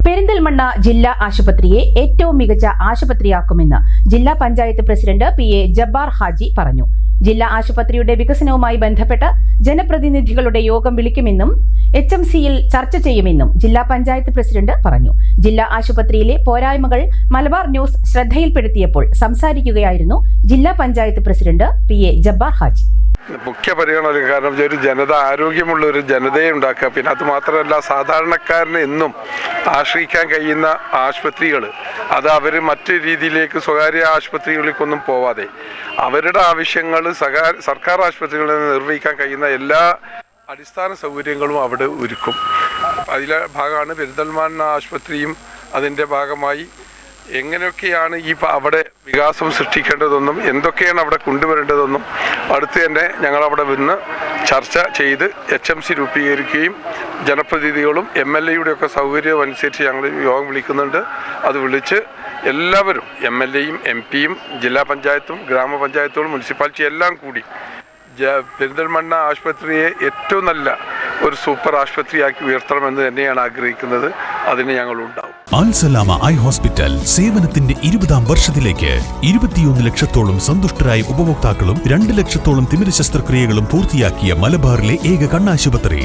പെരിന്തൽമണ്ണ ജില്ലാ ആശുപത്രിയെ ഏറ്റവും മികച്ച ആശുപത്രിയാക്കുമെന്ന് ജില്ലാ പഞ്ചായത്ത് പ്രസിഡന്റ് PA ജബ്ബാർ ഹാജി പറഞ്ഞു. ജില്ലാ ആശുപത്രിയുടെ വികസനവുമായി ബന്ധപ്പെട്ട് ജനപ്രതിനിധികളുടെ യോഗം വിളിക്കുമെന്നും HMCയിൽ ചർച്ച ചെയ്യുമെന്നും ജില്ലാ പഞ്ചായത്ത് പ്രസിഡന്റ് പറഞ്ഞു. ജില്ലാ ആശുപത്രിയിലെ പോരായ്മകൾ മലബാർ ന്യൂസ് ശ്രദ്ധയിൽപ്പെടുത്തിയപ്പോൾ സംസാരിക്കുകയായിരുന്നു ജില്ലാ പഞ്ചായത്ത് പ്രസിഡന്റ് PA ജബ്ബാർ ഹാജി. മുഖ്യ പരിഗണന, കാരണം ഒരു ജനത ആരോഗ്യമുള്ള ഒരു ജനതയെ ഉണ്ടാക്കുക, പിന്നെ അത് മാത്രമല്ല സാധാരണക്കാരന് എന്നും ആശ്രയിക്കാൻ കഴിയുന്ന ആശുപത്രികൾ അത് അവർ മറ്റു രീതിയിലേക്ക് സ്വകാര്യ ആശുപത്രികളിലേക്കൊന്നും പോവാതെ അവരുടെ ആവശ്യങ്ങൾ സർക്കാർ ആശുപത്രികളിൽ നിർവഹിക്കാൻ കഴിയുന്ന എല്ലാ അടിസ്ഥാന സൗകര്യങ്ങളും അവിടെ ഒരുക്കും. അതിലെ ഭാഗമാണ് പെരിന്തൽമണ്ണ ആശുപത്രിയും. അതിൻ്റെ ഭാഗമായി എങ്ങനെയൊക്കെയാണ് അവിടെ വികാസം സൃഷ്ടിക്കേണ്ടതെന്നും എന്തൊക്കെയാണ് അവിടെ കൊണ്ടുവരേണ്ടതെന്നും അടുത്ത് തന്നെ ഞങ്ങളവിടെ വന്ന് ചർച്ച ചെയ്ത് HMC രൂപീകരിക്കുകയും ജനപ്രതിനിധികളും MLA ഒക്കെ സൗകര്യം അനുസരിച്ച് ഞങ്ങൾ യോഗം വിളിക്കുന്നുണ്ട്. അത് വിളിച്ച് എല്ലാവരും MLAയും MP യും ജില്ലാ പഞ്ചായത്തും ഗ്രാമപഞ്ചായത്തുകളും മുനിസിപ്പാലിറ്റി എല്ലാം കൂടി പെരിന്തൽമണ്ണ ആശുപത്രിയെ ഏറ്റവും നല്ല ഒരു സൂപ്പർ ആശുപത്രിയാക്കി ഉയർത്തണമെന്ന് തന്നെയാണ് ആഗ്രഹിക്കുന്നത്. അതിന് ഞങ്ങളുണ്ടാവും. അൽസലാമ ഐ ഹോസ്പിറ്റൽ സേവനത്തിന്റെ 20ാം വർഷത്തിലേക്ക് 21 ലക്ഷത്തോളം സന്തുഷ്ടരായ ഉപഭോക്താക്കളും 2 ലക്ഷത്തോളം തിമിര ശസ്ത്രക്രിയകളും പൂർത്തിയാക്കിയ മലബാറിലെ ഏക കണ്ണാശുപത്രി.